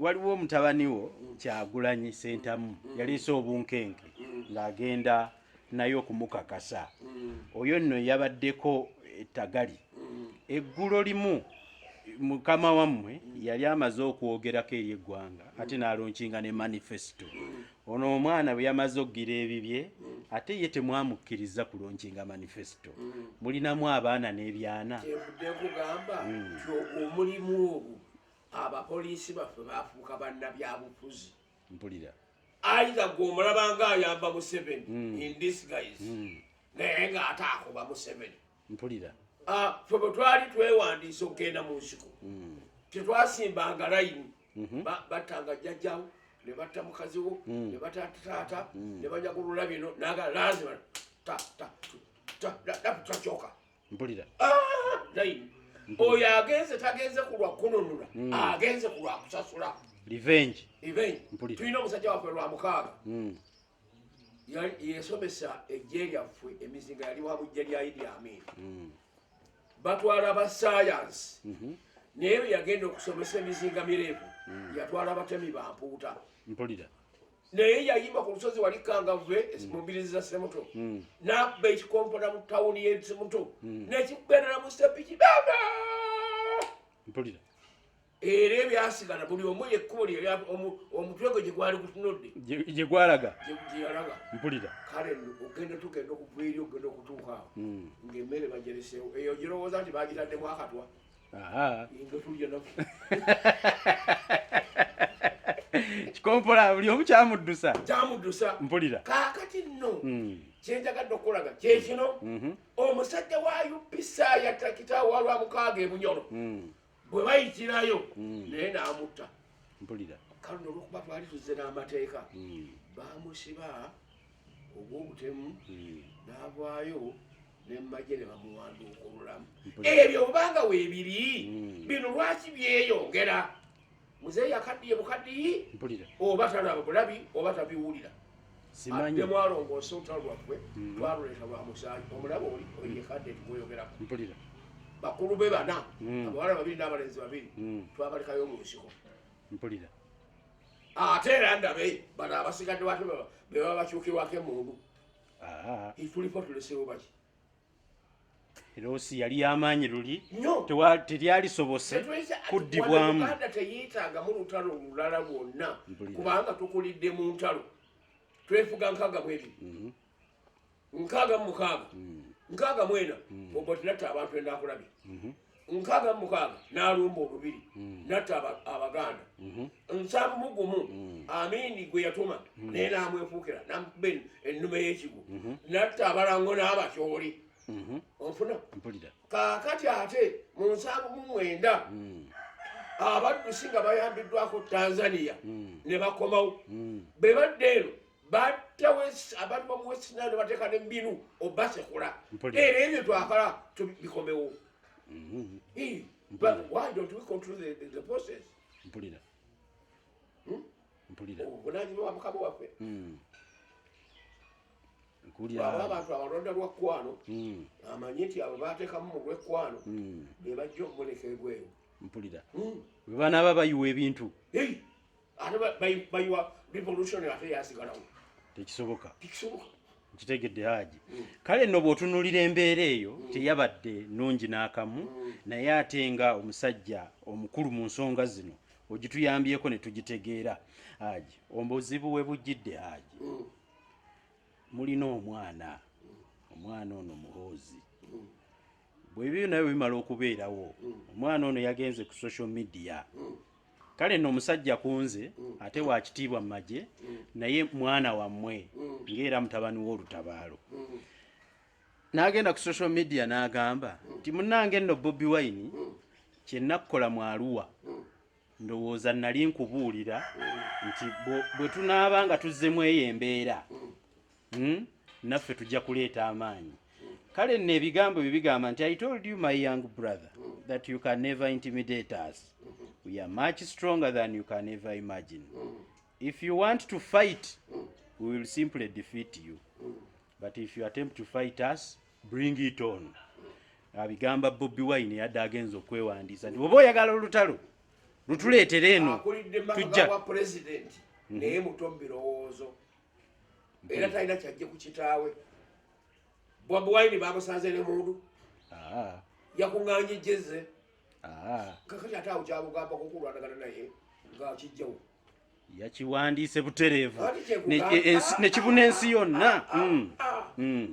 waliwo omutabani wo Kyagulanyi Ssentamu yaleese obunkenke ng'agenda naye okumukakasa. Oyo nno yabaddeko ettagali. Eggulo limu mukama wammwe yali amaze okwogerako eri eggwanga ate n'alonkinga ne manifesto. Ono omwana bwe yamaze okugira ebibye ate ye temwamukkiriza kulonkinga manifesto. Mulinamu abaana n'ebyana. Kyevudde nkugamba omulimu ogwo abapoliisi baffe baafuuka bannabyabufuzi. Mpulira. Either gweomulaba ng'ayamba Museveni in disguise naye ng'ate akoba Museveni. Mpulira. Ffe bwe twali twewandiisa okugenda mu nsiko tetwasimbanga layini. Battanga jjajjawo ne batta mukazi wo ne batta taata ne banyagulula bino naga lazima takyoka. Mpulira. Layini oyo agenze tagenze ku lwa kununula agenze ku lwa kusasula. Revenge. Mpulira. Tulina omusajja waffe lwa mukaaga yesomesa ejje lyaffe emizinga yali wa bujja lya Idi Amin. Batwala ba science naye bwe yagenda okusomesa emizinga mirefu yatwala abatemi ba mpuuta. Mpulira. Naye yayimba ku lusozi wali Kangave esimumbirizi za Semuto n'abba ekikompona mu tawuni y'e Semuto n'ekikugendera mu sepiki baba. Mpulira. Era ebyasigala buli omu yekkubo lye omutwe gwe gye gwali gutunudde gye gwalaga gye yalaga. Mpulira. Kale tugenda okuva eri okugenda okutuuka awo ng'emmere bagereseewo eyo girowooza nti bagitaddemu akatwa nga tulya naku kikompola buli omu kyamuddusa. Mpulira. Kaakati nno kyenjagadde okulaga kyekino omusajja wa UPSA yatta walwa mukaaga e Bunyoro bwe bayitirayo naye n'amutta. Mpulira. Kale olwokuba twali tuzze n'amateeka bamusiba ogw'obutemu n'avaayo n'emmagye ne bamuwanduuka olulamu. Ebyo obanga weebiri bino lwaki byeyongera? Muzeeyi akaddiye mukaddiyi oba talaba bulabi oba tabiwulira. Simanyi. Ate mwalongoosa olutalo lwaffe twaluleeta lwa musaayi omulaba oli oyekadde tugoyogerako. Mpulira. Bakulu be bana abawala babiri n'abalenzi babiri twabalekayo mu nsiko. Mpulira. Ate era ndabe bano abasigadde bate be baba bakyukirwako emundu. Tulipo tuleseewo baki? Erosi yali y'amaanyi luli teryalisobose kuddibwamu. Uganda teyeetaaga mu lutalo olulala lwonna kubanga tukulidde mu ntalo twefuga 62 66 64 obo tinatta abantu endakulabye 66 n'alumba olubiri natta Abaganda 71 Amini gwe yatuma naye n'amwefuukira n'amukuba ennume y'ekigu natta abalango n'abakyoli. Onfuna. Mpulira. Kaakati ate mu 79 abaddusi nga bayambiddwako Tanzania ne bakomawo be badde eno batta abantu bamu West Nile ne bateeka n'embinu obasekula. Era ebyo twakala bikomewo. But why don't we control the process? Mpulira. Mpulira. Obunaanyizibwa mukama waffe. Mpulira. Abantu abalonda lwakkwano amanyi nti abo baateekamu mu lwekkwano be bajja okuboneka ebweru. Mpulira. Bwe banaaba bayiwa ebintu. Ate bayiwa revolution ate yasigalawo. Tekisoboka. Tekisoboka. Kitegedde Haji. Kale nno bw'otunuulira embeera eyo teyabadde nnungi n'akamu naye ate nga omusajja omukulu mu nsonga zino ogituyambyeko ne tugitegeera. Haji, obuzibu we bujjidde Haji. Mulina omwana ono muhoozi. Bwe byo naye bimala okubeerawo omwana ono yagenze ku social media. Kale nno omusajja kunze ate wakitiibwa mu magye naye mwana wammwe ng'era mutabani w'olutabaalo. N'agenda ku social media n'agamba nti munnange nno Bobi Wine kye nnakukola mu Arua ndowooza nali nkubuulira nti bwe tunaaba nga tuzzemu eyo embeera naffe tujja kuleeta amaanyi. Kale nno ebigambo bye bigamba nti I told you my young brother that you can never intimidate us. We are much stronger than you can ever imagine. If you want to fight, we will simply defeat you. But if you attempt to fight us, bring it on. Abigamba Bobi Wine yadde agenza okwewandiisa nti oba oyagala olutalo lutuleetere eno. atudde maka wa president naye muto mu birowoozo era talina kyajje ku kitaawe Bobi Wine bamusanze ne mundu yakuŋŋaanyijjeze kakati ate awo kyabugamba kukulwanagana naye ng'akijjawo yakiwandiise butereevu nekibuna ensi yonna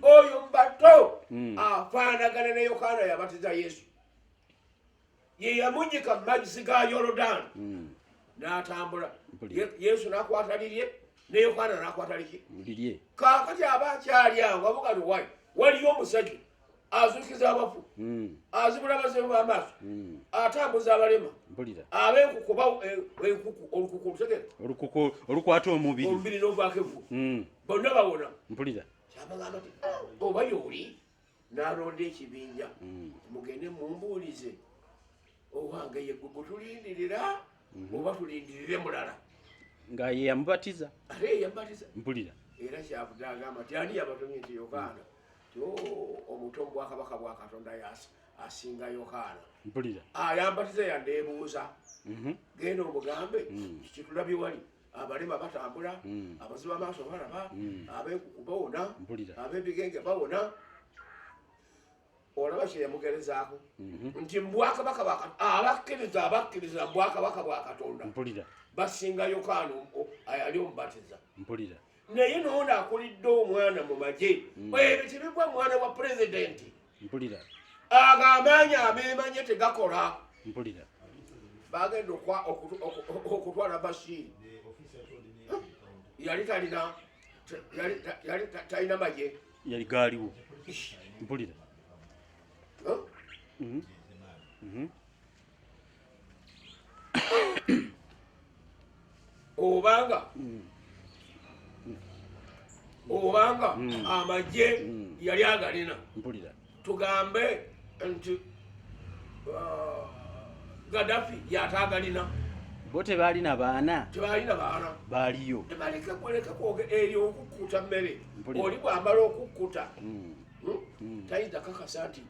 oyo mbato afaanagana ne Yokaana yabatiza Yesu ye yamunyika mu mazzi ga Yorodani n'atambula Yesu n'akwata lirye ne Yokaana n'akwata lirye kaakati aba akyali awo avuga luwayi waliyo omusajja azuukiza abafu azibula abazibu b'amaaso atambuza abalema ab'enkuku olukuku lutegere olukwata omubiri n'ovaako evvu bonna bawona kyabagamba ti oba yooli n'alonda ekibinja mugende mumbuulize owange ye gwe tulindirira oba tulindirire mulala nga ye yamubatiza ate ye yamubatiza mpulira era kyavudde agamba ti ani yabatumye nti Yokaana omuto mu bwakabaka bwa Katonda asinga Yokaana mpulira ayambatiza yandeebuuza genda omugambe kitulabye wali abalema batambula abazibu amaaso balaba ab'enkuku bawona ab'ebigenge bawona olaba kye yamugerezaako nti mubwakabaka abakkiriza mu bwakabaka bwa Katonda basinga Yokaana ali omubatiza mpulira naye noono akulidde omwana mu magye ebyo tebigwa mwana wa pulezidenti mpulira ago amaanyi ameemanye tegakola mpulira bagenda okutwala Bashir yali talina magye yali gaaliwo mpulira obanga amagye yali agalina tugambe nti Gaddafi yataagalina bo tebalina baana baaliyo baleke kwoge eri okukkuta mmere oli bwambala okukkuta tayinza kakasa nti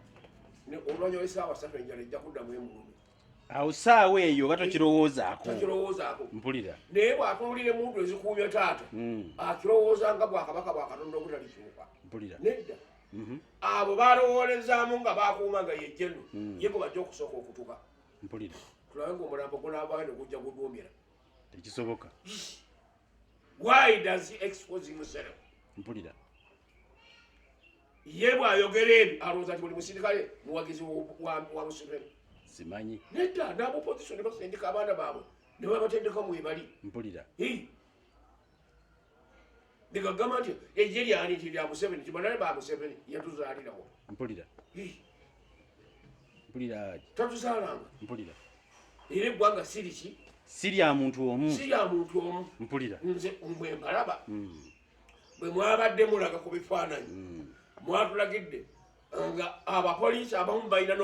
olwanya w'essaawa 3 enjala ejja kuddamu emulumi awo saawa eyo oba tokirowoozaako mpulira naye bw'atunuulira emundu ezikuumya taata akirowooza nga bwakabaka bwa Katonda obutalikyuka nedda abo balowoolezaamu nga bakuuma nga yejjeno ye gwe bajja okusooka okutuka mpulira tulabe ng'omulambo gunaavaayo ne gujja gudumira tekisoboka why does he expose himself mpulira ye bw'ayogera ebyo alowooza nti buli musirikale muwagizi wa Museveni simanyi nedda n'abopozisoni basindika abaana baabwe ne babatendeka mwebali mpulira negagamba nti ejje lyani nti lya Museveni tibanale ba Museveni yatuzaalirawo mpulira tatuzaalanga mpulira era eggwanga siriki si lya muntu omu mpulira nze mwe mbalaba bwe mwabadde mulaga ku bifaananyi mwatulagidde nga abapoliisi abamu balina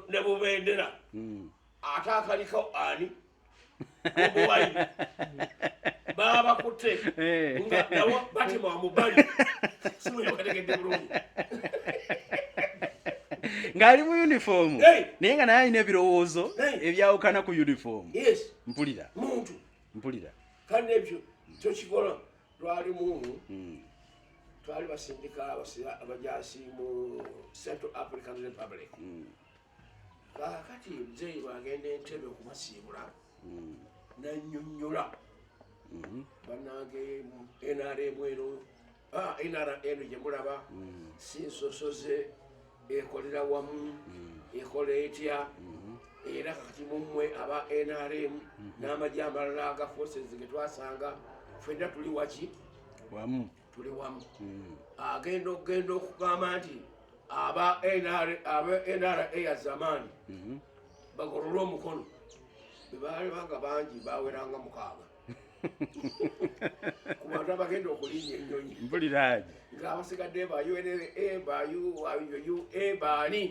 ne bubendera ate akaliko ani Bobi Wine babakutte nga nawo batima wamubali simuyokategedde bulungi ng'ali mu uniform naye nga naye alina ebirowoozo ebyawukana ku uniform mpulira muntu mpulira kandi ebyo kyokikola twali basindika abajaasi mu Central African Republic kakati muzeeyi bwagenda Entebbe okumasiibula nannyonnyola bannange NRM eno NRM gye mulaba si nsosoze ekolera wamu ekola etya era kakati mummwe aba NRM n'amagye amalala aga forces ge twasanga ffenna tuli waki wamu tuli wamu agenda okugamba nti aba NRA ya zamaani bagolola omukono bebaali banga bangi baweranga 6 ku bantu abagenda okulinnya ennyonyi mpuliraagi ng'abasigadde ba UNRA baani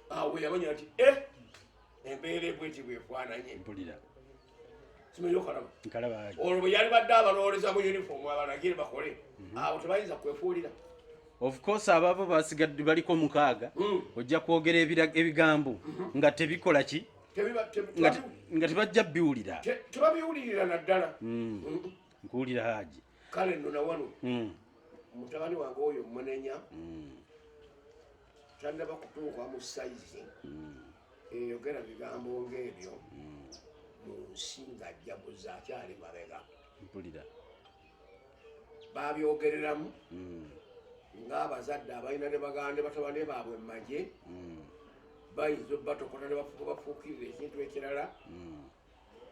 awe yamanya nti embeera ebweti bwefaananye mpulira simanyi okalaba nkalabaagi olwo bwe yali badde abalowooleza mu uniform abalagire bakole abo tebayinza kwefuulira of course ababo basigadde baliko 6 ojja kwogera ebigambo nga tebikola ki nga tebajja biwulira tebabiwulirira naddala nkuwulira Haji kale nno nawano mutabani wange oyo munenya tannaba kutuuka mu sayizi eyogera bigambo ng'ebyo mu nsi ng'ajjaguza akyali mabega mpulira babyogereramu ng'abazadde abalina ne bagande batabane baabwe mu magye bayinza obatokota ne bafuukirira ekintu ekirala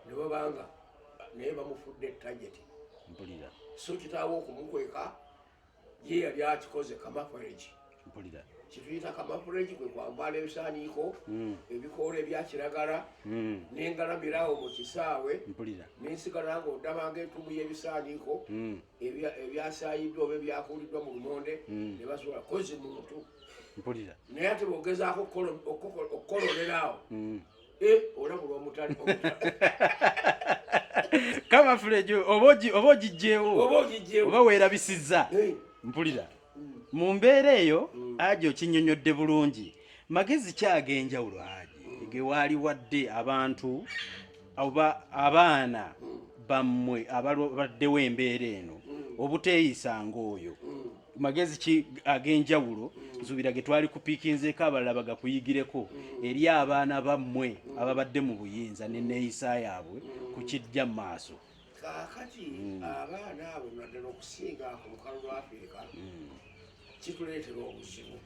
ne babanga naye bamufudde etageti mpulira so kitaawo okumukweka ye yali akikoze kamafureji mpulira kituyita kamafureji kwe kwambala ebisaaniiko ebikoola ebya kiragala n'engalamirawo mu kisaawe n'ensigala ng'oddabanga entumu y'ebisaaniiko ebyasaayiddwa oba ebyakuuliddwa mu lumonde ne basobola kozi muntu mpulira naye ate bogezaako okukololerawo olabula omutali kamafulejo oba ogijjeewo oba weerabisizza mpulira mu mbeera eyo Haji okinyonyodde bulungi magezi kyagenjawulo Haji ge waali wadde abantu oba abaana bammwe abaddewo embeera eno obuteeyisanga oyo magezi ki ag'enjawulo nsuubira ge twali kupiikinzeeko abalala bagakuyigireko eri abaana bammwe ababadde mu buyinza n'enneeyisa yaabwe ku kijja mu maaso kaakati abaana abo naddala okusinga ku lukalu lwa Afirika kituleetera obuzibu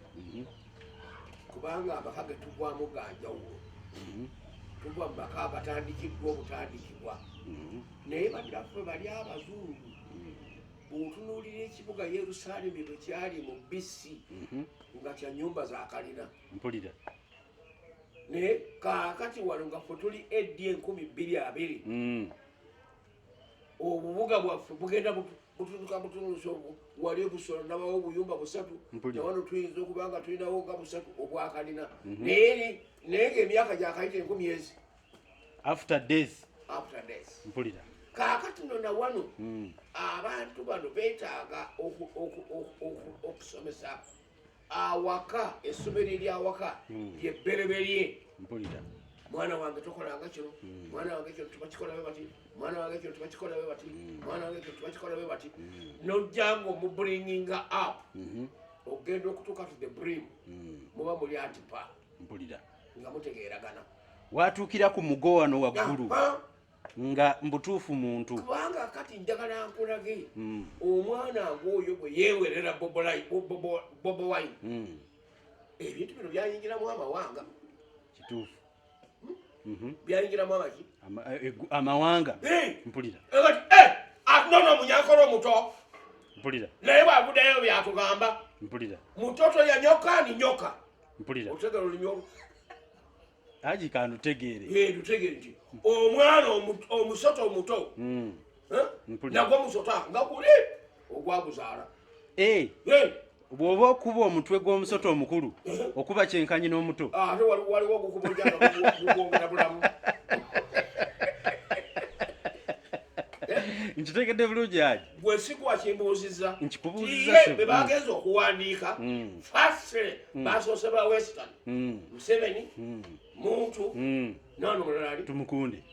kubanga amaka ge tugwamu ga njawulo tugwa mu maka agatandikiddwa obutandikibwa naye baddaffe bali abazungu bw'otunuulira ekibuga Yerusaalemi bwe kyali mu BC nga kya nnyumba za kalina mpulira naye kaakati wano nga ffe tuli AD 2020 obubuga bwaffe bugenda butunuka butunusa wali obusolo nabawo obuyumba 3 nawano tuyinza okubanga tulinawo nga 3 obwakalina naye ng'emyaka gyakayita 10 after days mpulira kaakati no nawano abantu bano beetaaga okusomesa awaka essomero eryawaka lyebbereberye mpulira mwana wange tokolanga kino mwana wange kino tubakikola bwe bati mwana wange kino tubakikola bwe bati mwana wange kino tubakikola bwe bati nojjanga omubringinga up ogenda okutuuka to the brim muba muli atipa mpulira nga mutegeeragana watuukira ku mugo wano waggulu nga mbutuufu muntu kubanga kati njagala nkulage omwana ng'oyo bwe yeewerera Bobi Wine ebintu bino byayingiramu amawanga kituufu byayingiramu amaki amawanga mpulira nono munyankole omuto mpulira naye bwavuddeyo byatugamba mpulira mutoto yanyoka ni nyoka mpulira otegera olulimi Haji kanutegeere lutegeere nti omwana omusoto omuto nagwo musota nga guli ogwaguzaala bw'oba okuba omutwe gw'omusota omukulu okuba kyenkanyi n'omuto ate waliwo gukubojagugwongera bulamu nkitegedde bulungi Haji bwe sikuwa kimbuuzizza nkikubuuzizza bwe bagenza okuwandiika fasire basoose ba Western Museveni muntu nano mulali tumukunde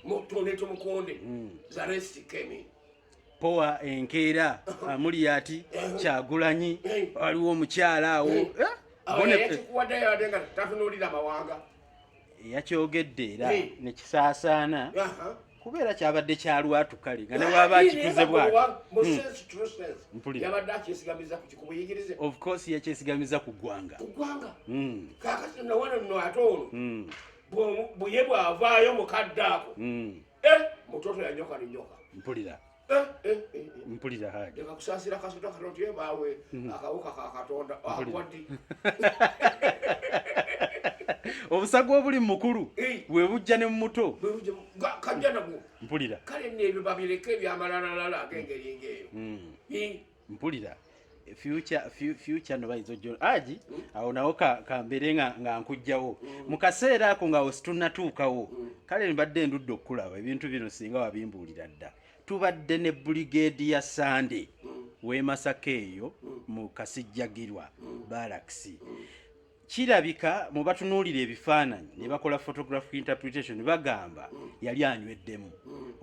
tumukunde zaresti kemi powa enkeera Amuriati Kyagulanyi waliwo omukyala awo yakikuwaddeyo ate nga tatunuulira amawanga yakyogedde era nekisaasaana kubeera kyabadde kyalwatu kale nga ne waba akituze bwatiyabadde akyesigamiza ku kikubuyigirize of course yakyesigamiza ku ggwanga kakati nawano nno ate ono buye bwavaayo mukadde ako mutoto yanyoka ni nyoka mpulira mpulira Haji leka kusaasira kasota katoti baawe akawuka ka Katonda akwadi obusago obuli mukulu bwe bujja ne muto kajja nabwo mpulira kale n'ebyo babireke ebyamalalalala ag'engeri ng'eyo mpulira future no bayinza ojjo Haji awo nawo kambeere nga nkujjawo mu kaseera ako nga wesitunatuukawo kale mbadde ndudde okukulaba ebintu bino singa wabimbuulira dda tubadde ne brigade ya Sande w'e Masaka eyo mu Kasijjagirwa Barracks kirabika mu batunuulira ebifaananyi ne bakola photographic interpretation ne bagamba yali anyweddemu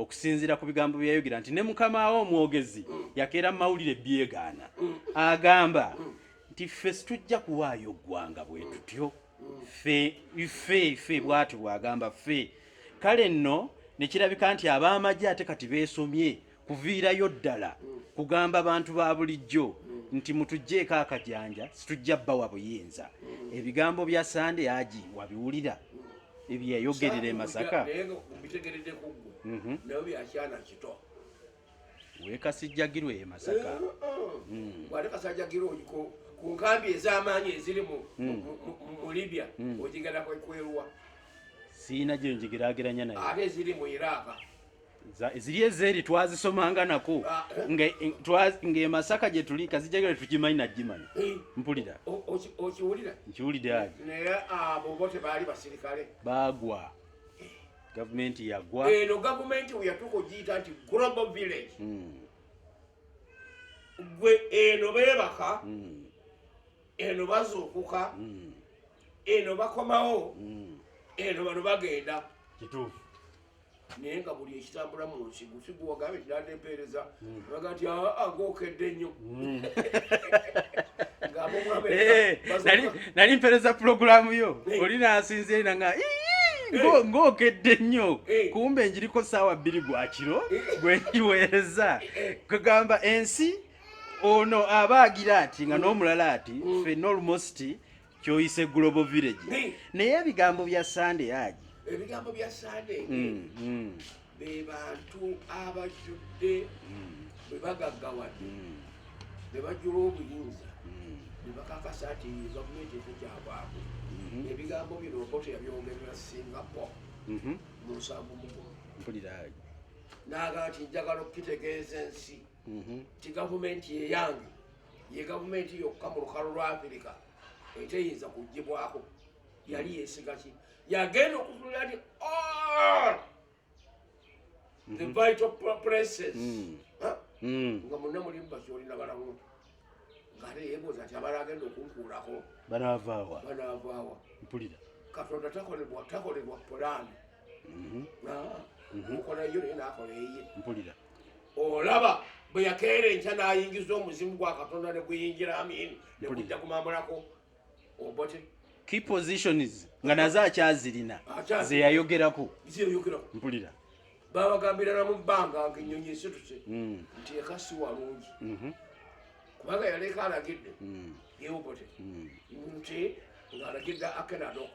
okusinziira ku bigambo byayogera nti ne mukama we omwogezi yakeera mu mawulire byegaana agamba nti ffe situjja kuwaayo ggwanga bwe tutyo ffe bw'ati bw'agamba ffe kale nno ne kirabika nti ab'amagye ate kati beesomye kuviirayo ddala kugamba abantu ba bulijjo nti mutugjeeko akajanja situjja bbawa buyinza ebigambo bya Sande Agi wabiwulira ebyeyayogerera e Masaka weekasijjagirwe e Masaka wate kasajjagirwe ku nkambi ez'amaanyi eziri mu Libya ogigenda kweruwa siina gye njigeraageranya naye ate eziri mu Iraq ziri ezeeri twazisomanga nako ng'e Masaka gye tuli kasijjagirwe tukimanyi nagimanyi mpulira okiwulira nkiwulira agi naye abo bo tebaali basirikale baagwa gavumenti yagwa eno gavumenti weyatuuka ogiyita nti global village gwe eno beebaka eno bazuukuka eno bakomawo eno bano bagenda kituufu naye nga buli ekitambula mu nsi gusigu wagambye kiranda empeereza baga nti ng'okedde nnyo nali mpeereza pulogulaamu yo oli naasinzirira nga ng'okedde nnyo kumbe njiriko ssaawa 2 gwa kiro gwe njiweereza kugamba ensi ono aba agira ati nga n'omulala ati ffenna almost kyoyise global village naye ebigambo bya Sande Agi ebigambo bya Sande be bantu abajjudde bwe bagaggawadde be bajjula obuyinza ne bakakasa nti gavumenti ekujabwako ebigambo bino Obote yabyogerera Singapore mu 7 mpulira n'agamba nti njagala okukitegeeza ensi ti gavumenti yeyange ye gavumenti yokka mu lukalu lwa Afirika eteyinza kugibwako yali yeesiga ki yagenda okutunulira nti the vital places nga munna mulimu bakyolina balamu ng'ate yeebuuza nti abala agenda okunkuulako banaavaawa mpulira Katonda takolebwa pulaani okolayo naye n'akola eye mpulira olaba bwe yakeera enkya n'ayingiza omuzimu gwa Katonda ne guyingira amini ne gujja kumamulako Obote key positions nga nazo akyazirina ze yayogerako mpulira babagambira na mu bbanga ng'ennyonyi esituse nti eka si walungi kubanga yaleka alagidde ye Obote nti ng'alagidde Akenado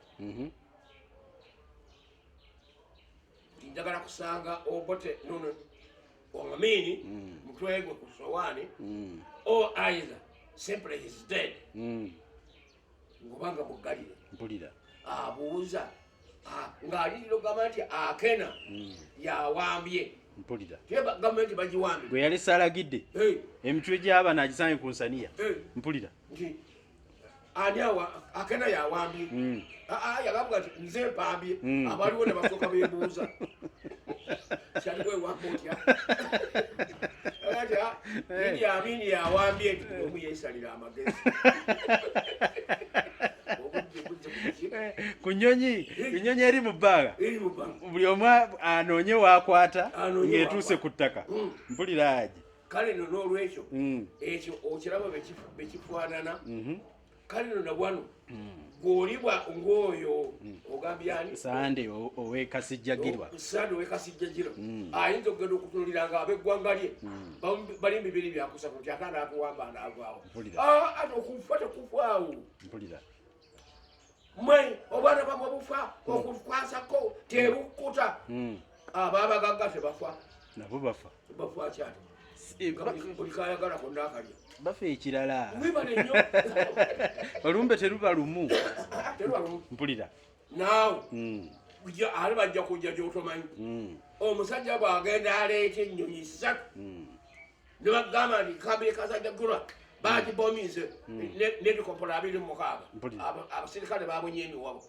nti njagala kusanga Obote nono omamini mutwe gwe ku sowaani or either simply he's dead ngobanga mugalire mpulira abuuza ng'aliriro gamba nti Akena yawambye mpulira gavumenti bagiwambye gwe yali salagidde emitwe gy'abaana agisange ku nsaniya mpulira nti ani Akena yawambye yagambwa nti nze mpambye abaliwo ne basooka beebuuza kyaliwewamba otya Idi Amini yawambye nti omu yeesalira amagezi ku nnyonyi eri mu bbanga buli omu anoonye waakwata ng'etuuse ku ttaka mpulira agi kale no n'olwekyo ekyo okiraba bekifaanana kale no nabwano gw'olibwa ng'oyo ogambye ani Sande ow'ekasijjagirwa ayinza okugenda okutunulira nga ab'eggwanga lye bali mu bibiri byakusatu nti akaana akuwamba anaavaawo ate okufa tekufaawo mpulira mwe obwana bamwe bufa okukwasako tebukkuta abaabagagga tebafa nabo bafa kyati buli kayagala konna akalya bafa ekirala mwibale nnyo olumbe teruba lumu mpulira naawe ali bajja kujja gy'otomanyi omusajja bw'agenda aleeta ennyonyi 3 ne bagamba nti kambi ekasajjagirwa bagibomize n'ebikopola 26 abasirikale babonye emiwabo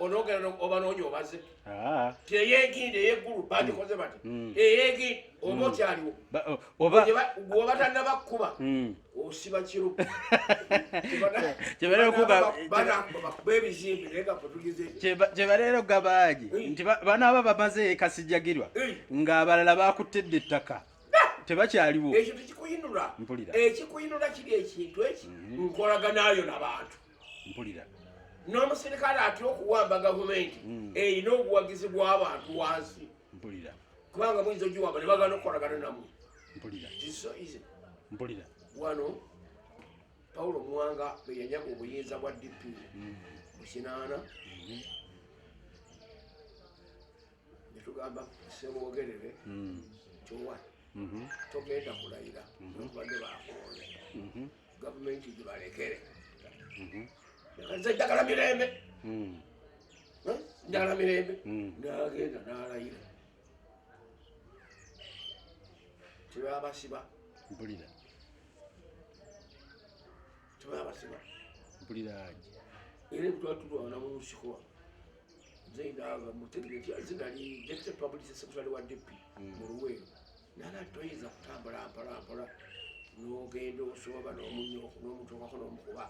onoogera obanoonya obaze ti eyeegindi eyeggulu bagikoze bati eyeegindi oba okyaliwo oba tannabakkuba osiba kiro bebizimbi naye nga kwetugize kyebaleero gabaagi nti banaaba bamaze kasijjagirwa ng'abalala bakuttedde ettaka tebakyaliwo. ekyo tekikuyinula. Ekikuyinula kiri ekintu eki nkolaganayo n'abantu. Mpulira. N'omusirikale atya okuwamba gavumenti erina obuwagizi bw'abantu wansi. Mpulira. Kubanga muyinza ogiwamba ne bagana okukolagana namwe. Mpulira. Mpulira. Wano Paulo Muwanga bwe yanyaga obuyinza bwa DP mu kinaana ne tugamba Ssemwogerere kyowa togenda kulayira nokubadde bakuwone gavumenti gibalekere nze njagala mirembe njagala mirembe n'agenda n'alayira tebabasiba. Mpulira. Tebabasiba. Mpulira aje era ebitwatulwana mu nsiko nze ndaba mutegereti zinali deputy publicity secretary wa DP mu Luweero nala toyinza kutambula mpolampola n'ogenda osooba n'omunyoko n'omutokako n'omukuba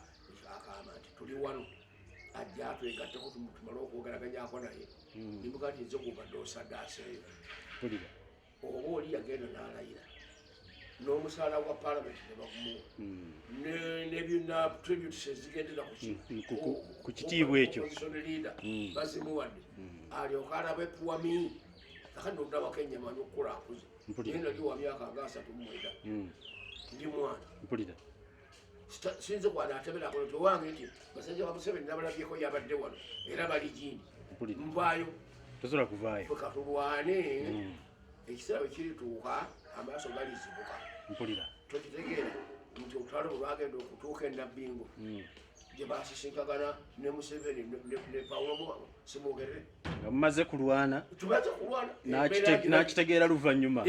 akama nti tuli wano ajja atwegatteko tumale okwogeraganyako naye nimbuga nti nze gubadde osadaaseeyo. Mpulira. Oba oli yagenda n'alayira n'omusaala gwa palamenti ne bagumuwa nebyona tributes ezigendera ku kitiibwa ekyo leader bazimuwadde alyoka alaba epuwami kakati nodabako ennyama n'okukula akuze naye nali wa myaka nga 39 ndi mwana. Mpulira. Sinze kwana ateberako nti owange nti basajja ba Museveni nabalabyeko yabadde wano era bali gindi nvaayo tosobola kuvaayo katulwane ekiseera bwe kirituuka amaaso galizibuka. Mpulira. Tokitegeera nti olutalo bwe lwagenda okutuuka e Nabbingo gye basisinkagana ne Museveni ne Paulo Ssemwogerere nga mumaze kulwana tumaze kulwana n'akitegeera luvannyuma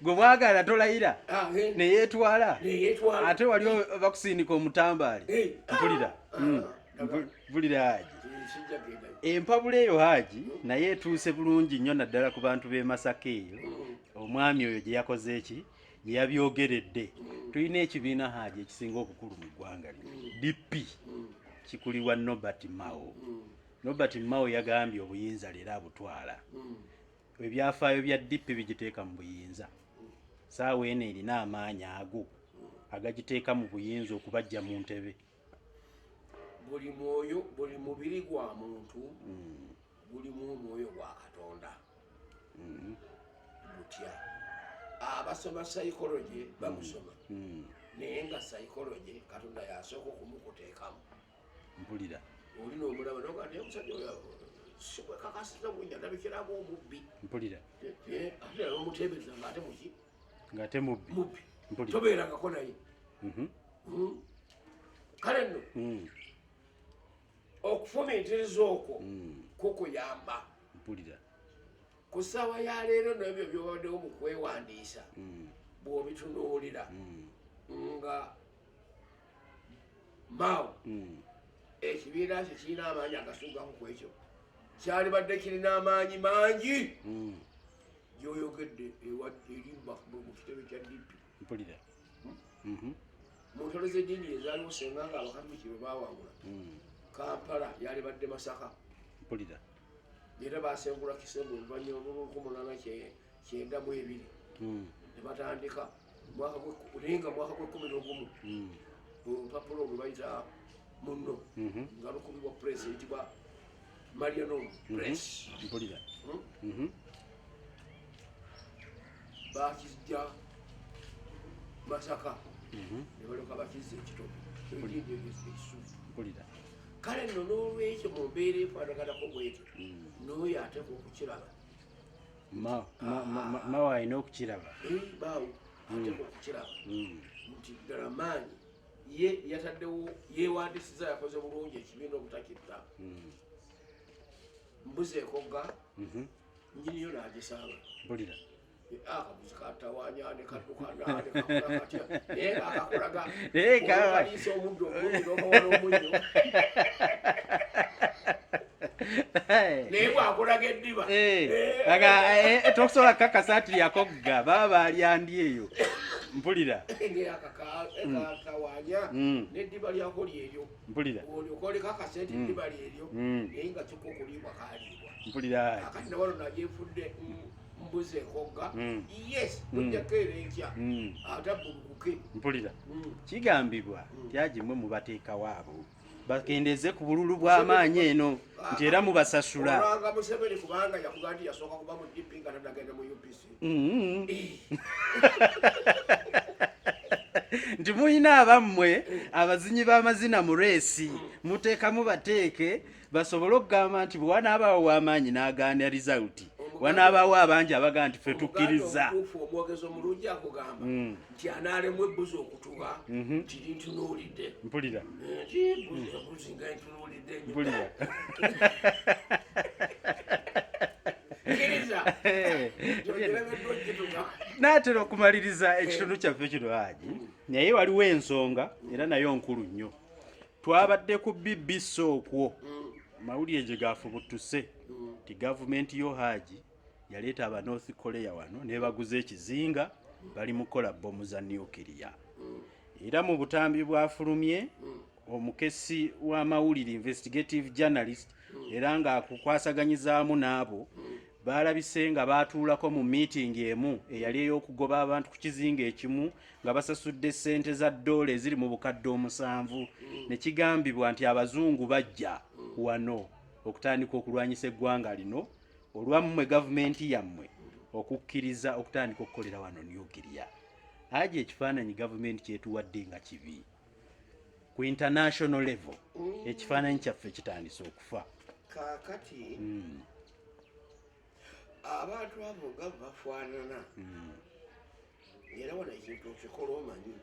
gwe mwagala tolayira neyeetwala ate wali bakusiinika omutambaali. Mpulira. Mpulira Haji. Empabula eyo Haji naye etuuse bulungi nnyo naddala ku bantu b'e Masaka eyo omwami oyo gye yakoze eki gye yabyogeredde. Tulina ekibiina Haji ekisinga obukulu mu ggwanga lino DP kikulirwa Nobert Mao. Nobert Mao yagambye obuyinza leero abutwala. Ebyafaayo bya DP bigiteeka mu buyinza saawa eno erina amaanyi ago agagiteeka mu buyinza okubajja mu ntebe. Buli mwoyo buli mubiri gwa muntu gulimu omwoyo gwa Katonda gutya. Abasoma psychology bamusoma naye nga psychology Katonda yasooka okumukuteekamu. Mpulira. Olina omulaba noga naye omusajja oyo sikwekakasiza gunya ndabikiramu omubbi. Mpulira. Ate n'omuteebereza ng'ate muki ng'ate mubbi. Mpulira. Tobeerangako naye. Kale nno okufumiitiriza okwo kukuyamba. Mpulira. Ku ssaawa ya leero n'ebyo byobaddewo mu kwewandiisa bw'obitunuulira nga Mao ekibiina kye kirina amaanyi agasugamu ku ekyo kyali badde kirina amaanyi mangi gy'oyogedde erimba mu kitebe kya DP. Mpulira. Mu ntalo z'eddiini ezaaliwo senga nga abakatoliki bwe baawangula Kampala yali badde Masaka. Mpulira. Era basengula Kisembo oluvannyuma lw'1992 ne batandika nga mwaka gwe 11 olupapula olwo bayita munno nga lukubibwa press eyitibwa Marianom Press. Mpulira. Bakijja Masaka ne balyoka bakizza ekitobe ekisufu. Mpulira. Kale nno n'olwekyo mu mbeera efaanaganako bwetyo n'oyo ateeka okukiraba. Mao alina okukiraba. Mao ateeka okukiraba nti ddala maanyi ye yataddewo yeewandisiza yakoze bulungi ekibiina obutakitta mbuzeekogga njiniyo n'agisanga. Mpulira. Akabuzi katawanya ne kadduka ne kakola katya naye akakolaga kaliisa omuddo omungi n'omuwala omunyo naye bwakolaga eddiba tokusobola kakasa ati lyakogga baba balyandi eyo mpulira ngakakawanya neddiba lyako lyeryo mpulira olyokoleka akasente eddiba lyeryo naye nga kiko okulibwa kalibwa mpulira akati nawalo nagyefudde mbuzi ekogga yes ojjako era enkya ate bulukuke mpulira kigambibwa tyagimwe mubateekawo abo bakendeze ku bululu bw'amaanyi eno nti era mubasasula olwanga Museveni kubanga yakuga nti yasooka kuba mu DP nga tadagenda mu UPC nti muyina abammwe abazinyi b'amazina mu reesi muteekamu bateeke basobole okugamba nti bwe wanaabaawo w'amaanyi n'agaana rizawuti wanaabaawo abangi abagaa nti ffe tukkiriza omwogezi omulungi akugamba nti anaalemu ebbuzi okutuba tiri ntunuulidde mpulira ebbuzi nga ntunuulidde mpulira naatera okumaliriza ekitundu kyaffe kino Haji naye waliwo ensonga era nayo nkulu nnyo twabadde ku BBC okwo mawulire gye gafubutuse ti gavumenti yo Haji yaleeta aba North Korea wano ne baguza ekizinga bali mu kola bbomu za nuclear era mu butambi bwafulumye omukesi w'amawulire investigative journalist era ng'akukwasaganyizaamu n'abo balabise nga baatuulako mu meeting emu eyali ey'okugoba abantu ku kizinga ekimu nga basasudde ssente za $7 eziri mu bukadde 7 ne kigambibwa nti abazungu bajja wano okutandika okulwanyisa eggwanga lino olwammwe gavumenti yammwe okukkiriza okutandika okukolera wano nuclear. Haji ekifaananyi gavumenti kyetuwadde nga kibi ku international level ekifaananyi kyaffe kitandise okufa kaakati abantu abo nga bafaanana era wano ekintu okikola omanyi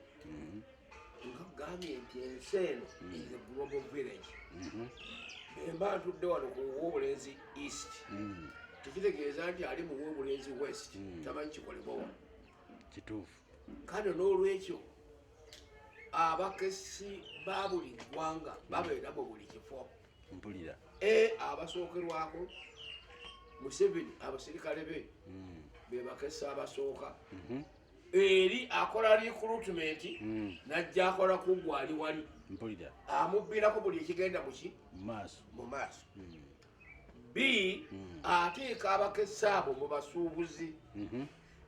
nga kugambye nti ensi eno is a global village emba ntudde wano ku Wobulenzi east tekitegeeza nti ali mu Wobulenzi west tamanyi kikolebwa wano kituufu kano n'olwekyo abakesi ba buli ggwanga babeera mu buli kifo mpulira abasookerwako Museveni abasirikale be be bakesi abasooka eri akola recruitment najja akola kugwali wali mpulira amubbirako buli ekigenda mu maaso B ateeka abakesi abo mu basuubuzi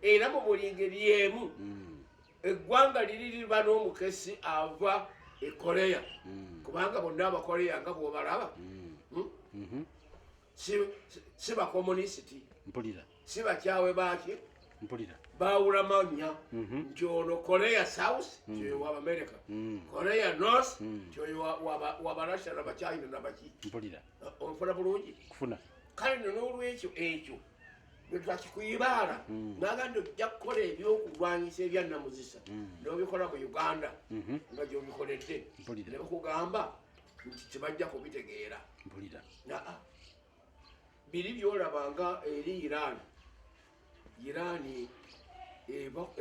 era mu buli ngeri emu eggwanga liri liba n'omukesi ava e Korea kubanga bonna abakoreya nga bw'obalaba si bakomunisiti mpulira si bakyawe baaki mpulira bawula mannya nti ono Korea South tyoyo w'Amerika Korea North tyoyo w'Abarussia n'Abachina n'abaki mpulira onfuna bulungi kufuna kale n'olwekyo ekyo bwe twakikuyibaala naga nti ojja kukola ebyokulwanyisa ebyannamuzisa n'obikola mu Uganda nga gy'obikoledde ne bakugamba nti tebajja kubitegeera mpulira biri byolabanga eri Irani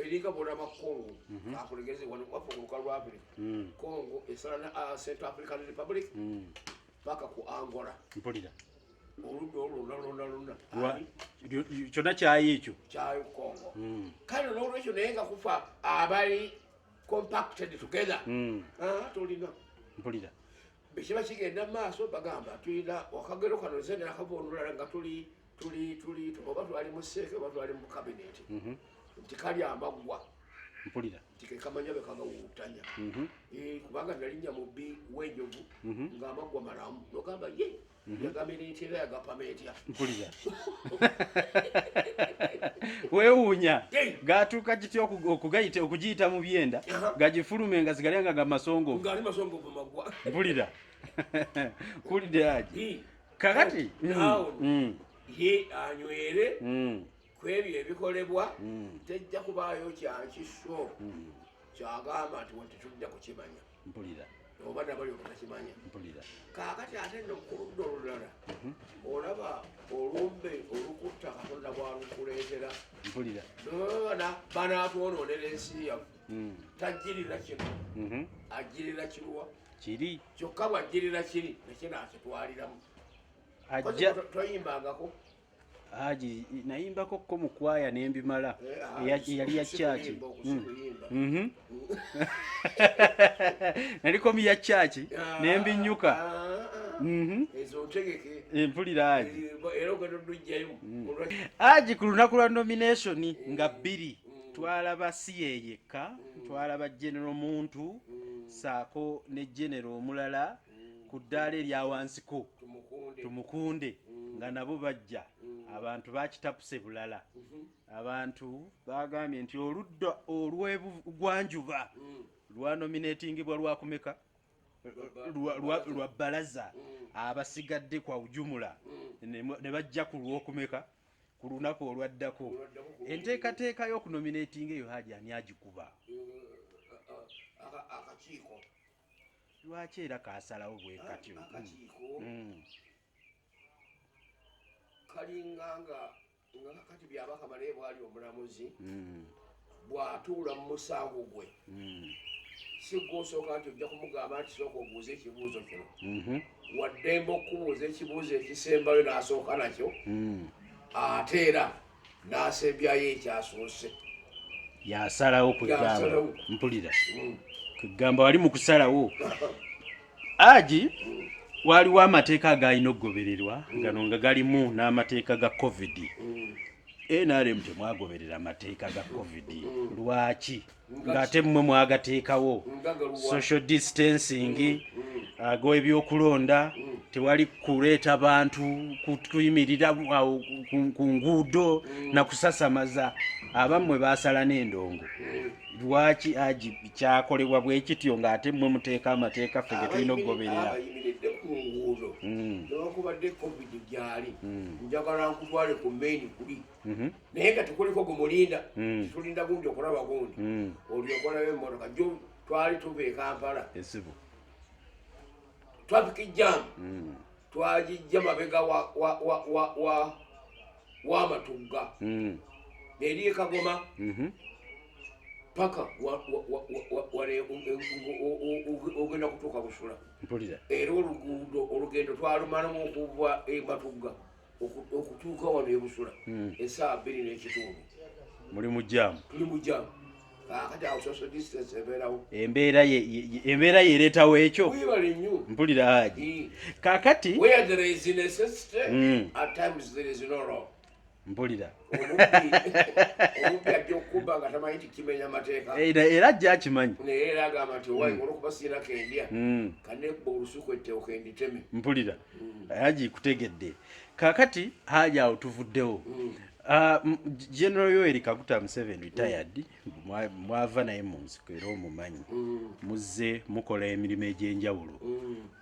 eringa bolaba Congo akulegeze wano wafu ku lukalu lwa Africa Congo esala Central African Republic paka ku Angola mpulira oludda olulonalonalona kyonna kyayi ekyo kyayo Congo kale n'olwekyo naye nga kufa abali compacted together tolina mpulira bekiba kigenda mu maaso bagamba tulina akagero kano nze nakavunulala nga tuli oba twali mu seeke oba twali mu kabineti nti kali amaggwa mpulira nti kekamanya bekagawutanya kubanga nalinnya mu bbi w'enjovu ng'amaggwa malamu nogamba ye yagameneti era yagapametya mpulira weewuunya gatuuka kitya okugiyita mu byenda gagifulume nga zigalya nga gamasongovu ngali masongovu maggwa mpulira kulidde Haji kakati ye anywere kwebyo ebikolebwa tejja kubaayo kyakiso kyagamba nti wetetujja kukimanya mpulira oba nabali obutakimanya mpulira kaakati ate nno kuludda olulala olaba olumbe olukutta Katonda bwalukuleetera mpulira banaatwonoonera ensi yaffe tajjirira kino ajjirira kiruwa kiri kyokka bwajjirira kiri nekinaakitwaliramu ajja toyimbangako Haji nayimbako ko mu kwaya nembimala yali ya chachi naliko mi ya chachi nembinyuka ezo tegeke empulira Haji era okatodujjayo Haji ku lunaku lwa nomination nga 2 twalaba siyeyeka twalaba general muntu saako ne general omulala ku ddaala erya wansiko tumukunde nga nabo bajja abantu bakitapuse bulala abantu bagambye nti oludda olw'egwanjuba lwa nominatingibwa lwakumeka lwa balaza abasigadde kwa ujumula ne bajja ku lw'okumeka ku lunaku olwaddako enteekateeka y'okunominating eyo Haji ani agikuba akakiiko lwaki era kasalawo bwe katyo kalinganga nga kati byabaka male bwali omulamuzi bw'atuula mu musango gwe si gw'osooka nti ojja kumugamba nti sooka obuuza ekibuuzo kino waddembe okubuuza ekibuuzo ekisembayo n'asooka nakyo ate era n'asembyayo ekyasoose yasalawo kugamba mpulira kugamba wali mu kusalawo Haji waliwo amateeka agaalina okugobererwa gano nga galimu n'amateeka ga covid NRM temwagoberera amateeka ga covid lwaki ng'ate mmwe mwagateekawo social distancing ag'ebyokulonda tewali kuleeta bantu kuyimirira ku nguudo na kusasamaza abammwe baasala n'endongo lwaki Haji kyakolebwa bwe kityo ng'ate mmwe muteeka amateeka ffe ge tulina okugoberera newakubadde covid gyali njagala nkutwale ku main kuli naye nga tekuliko gumulinda tulinda gundi okulaba gundi olyokolaba emmotoka jo twali tuva e Kampala traffic jam twagijja mabega w'amatugga eri e Kagoma paka ogenda kutuuka Busula era olugendo twalumalamu okuva e Matugga okutuuka wano e Busula essaawa 2 n'ekitundu muli mu jam tuli mu jam kati awo social distance ebeerawo embeera yeereetawo ekyo webale nnyo mpulira Haji kakati where there is necessity at times there is no law mpulira omubbi ajja okukuba nga tamanyi nti kimenya amateeka era ajja akimanyi naye era agamba nti owayi olwokuba sirina kendya kanekuba olusuku ettewo kenditeme mpulira Haji kutegedde kakati Haji awo tuvuddewo General Yoweri Kaguta Museveni retired mwava naye mu nsiko era omumanyi muzze mukola emirimu egy'enjawulo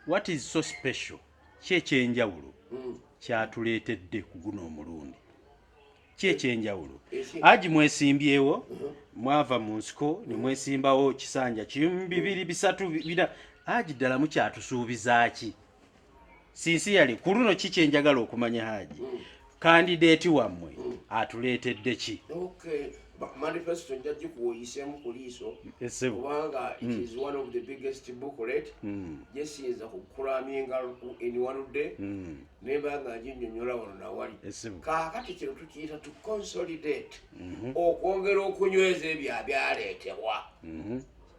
what is so special kyekyenjawulo kyatuleetedde ku guno omulundi kyekyenjawulo Haji mwesimbyewo mwava mu nsiko ne mwesimbawo kisanja 2 3 4 Haji ddala mukyatusuubiza ki sincerely ku luno kikyenjagala okumanya Haji candidate wammwe atuleetedde ki manifesto njajja kuwoyisemu kuliiso kubanga it is one of the biggest booklet gyesiyinza kukulaminga eniwanudde nemba nga njinyonyola wano nawali kaakati kino tukiyita to consolidate okwongera okunyweza ebyo byaleetebwa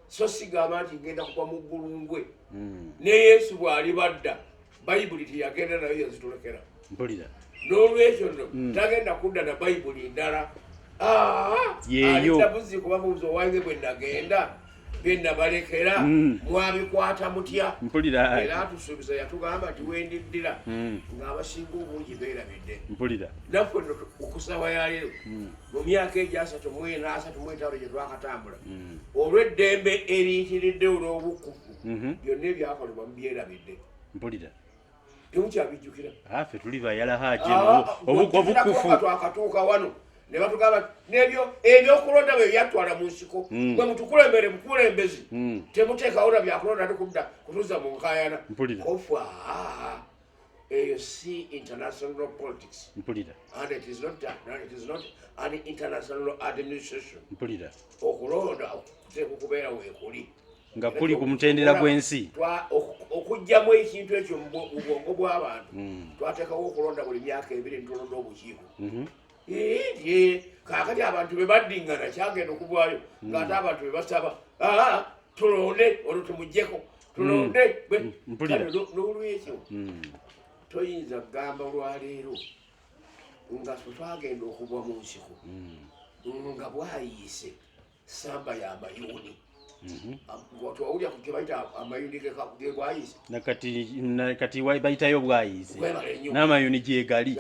so sigamba nti ngenda kuba mu ggulungwe ne Yesu bw'ali badda bayibuli teyagenda nayo yazitulekera n'olwekyo nno tagenda kudda na bayibuli ndala alitabuzi kuba mubuzi owange bwe nagenda bye nabalekera mwabikwata mutya era atusuubiza yatugamba nti wendiddira ng'abasinga obungi beerabidde naffe nno okusaba yaleero mu myaka egyo 34 gye twakatambula olw'eddembe eriyitiridde olw'obukufu byonna ebyakolebwa mubyerabidde temukyabijjukira ffe tuli bayala Haji obukufu twakatuuka wano ne batugamba n'ebyo ebyokulonda bwe byatwala mu nsiko bwe mutukulembere mukulembezi temuteekawo na byakulonda tukudda kutuuza mu nkaayana kofa eyo si international politics and it is not an international administration okulonda kuteeka okubeera weekuli nga kuli ku mutendera gw'ensi okugyamu ekintu ekyo mu bwongo bw'abantu twateekawo okulonda buli myaka ebiri ntulonda obukiiko kaakati abantu be baddingana kyagenda okuvaayo ng'ate abantu be basaba tulonde olwo tumugyeko tulonde n'olwekyo toyinza kugamba olwaleero nga twagenda okugwa mu nsiko nga bwayiise samba y'amayuuni twawulya ku kebayita amayuuni ge bwayiise kati bayitayo bwayiise n'amayuuni gyegali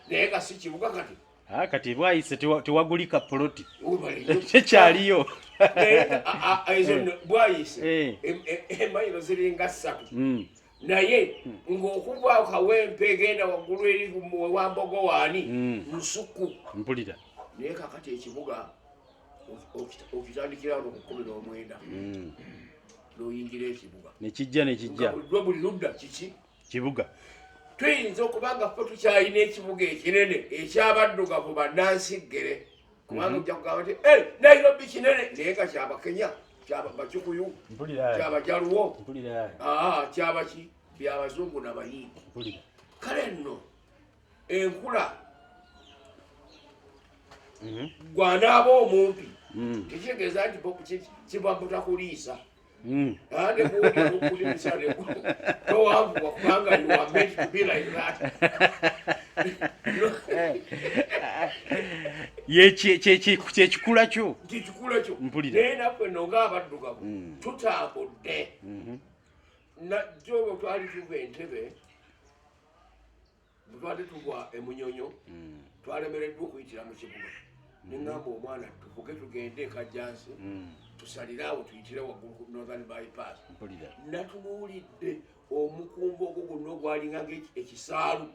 naye nga si kibuga kati bwayiise tewagulika poloti tekyaliyo ezo bwayiise emayiro ziringa 3 naye ng'okuva kawempe genda waggulu eri wambogo waani nsuku mpulira naye kakati ekibuga okitandikira wano ku 19 n'oyingira ekibuga nekijja buli ludda kiki kibuga tuyinza okubanga ffe tukyalina ekibuga ekinene ekyabaddugavu bannansiggere kubanga ojja kugamba nti nairobi kinene naye nga kyabakenya kyabakikuyu kyabajaluwo kyabaki byabazungu nabayindi kale nno enkula gwanaaba omumpi tekitegeeza nti kibambuta kuliisa nekuliisa towanvuwa kubanga you are meant to be like that kyekikula kyo naye naffe no ngaabaddugavu tutambudde jobo twali tuva Entebbe bwetwali tugwa emunyonyo twalemereddwa okuyitira mu kibuga neŋŋamba omwana tuvuge tugende ekajjansi tusalire awo tuyitire waggulu ku northern bypass natunuulidde omukumbo ogwo gwonna ogwalinga ng'ekisaalu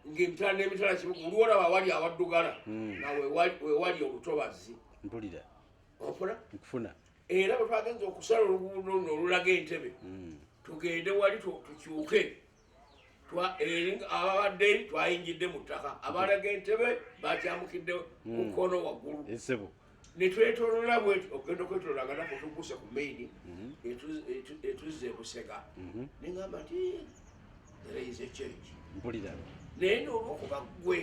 ng'emitala n'emitala kibuga oli olaba awali awaddugala nga wewali olutobazi nkufuna era bwe twagenza okusala oluguudo nno olulaga Entebbe tugende wali tukyuke ababadde eri twayingidde mu ttaka abalaga Entebbe bakyamukidde ku mukono waggulu netwetolola ogenda okwetolola nga naffe tuguse ku maini etuzza ebusega neŋŋamba nti there is a change naye n'olwokuba ggwe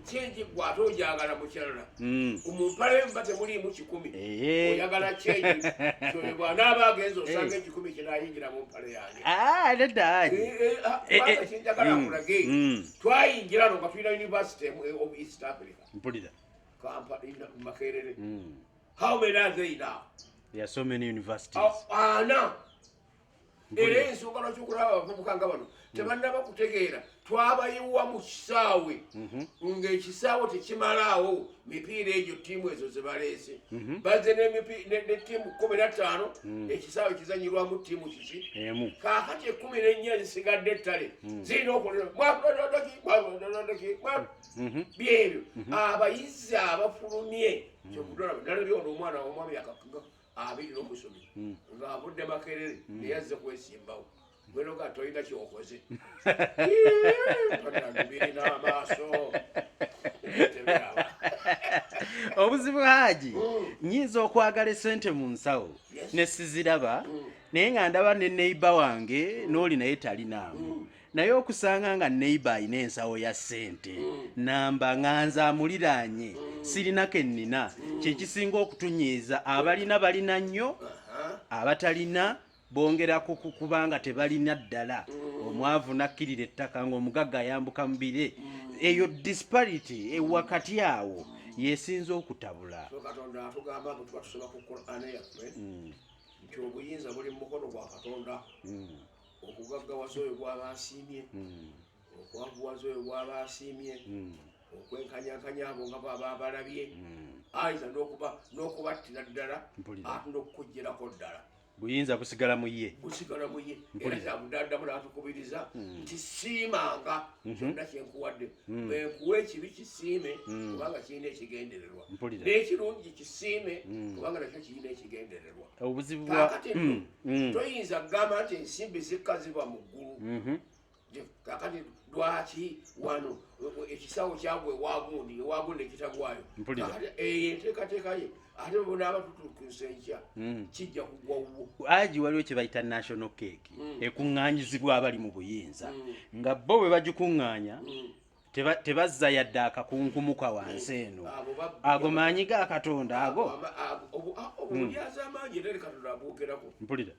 change gwe ate ojagala mu kirala mumpala emu temuliimu 10 oyagala change bwanaaba agenza osanga 10 kinayingira mu mpale yange kubanga kinjagala kulage twayingira no nga tulina university of East Africa Makerere how many are they now? There are so many universities. Era ensonga lwaki okulaba abavubuka nga bano tebannaba kutegeera twabayiwa mu kisaawe ng'ekisaawe tekimalaawo mipiira egyo ttiimu ezo ze baleese bazze ne ttiimu 15 ekisaawe kizanyirwamu ttiimu kiki kaakati 14 zisigadde ettale zirina byebyo abayizi abafulumye nalabye ono omwana w'omwami akakuga 20 ng'avudde Makerere eyazze kwesimbawo gwenoga tolina kyokoze birina amaaso obuzibu Haji nyinza okwagala esente mu nsawo ne siziraba naye nga ndaba ne neighbor wange n'oli naye talinaamu naye okusanga nga neighbor ayina ensawo ya ssente namba nganza amuliraanye sirina kennina kyekisinga okutunyiiza balina nnyo abatalina bongera kubanga tebalina ddala omwavu nakkirira ettaka ng'omugagga ayambuka mu bire eyo disparity wakati awo yesinza okutabula Katonda atugamba bwe tuba tusoma ku Qur'ani yaffe nti obuyinza buli mu mukono gwa Katonda okugaggawaza oyo gw'abasiimye okwavuwaza oyo gw'abasiimye okwenkanyakanya abo nga bw'aba balabye ayinza n'okubattira ddala ate n'okukuggyirako ddala buyinza busigala mu ye era budaddamu n'atukubiriza nti siimanga kyonna kyenkuwadde bwenkuwa ekibi kisiime kubanga kirina ekigendererwa n'ekirungi kisiime kubanga nakyo kirina ekigendererwa obuzibu kakati toyinza kugamba nti ensimbi zikka ziba mu ggulu kakati lwaki wano ekisawo kyagwe wagundi kitagwayo kakati enteekateeka ye ate bonaaba tutuukisa enkya kijja kugwawo. Aji waliwo kye bayita national cake ekuŋŋaanyizibwa abali mu buyinza nga bo bwe bagikuŋŋaanya tebazza yadde akakunkumuka wansi eno ago maanyi ga Katonda ago obulyazaamaanyi era Katonda abwogerako mpulira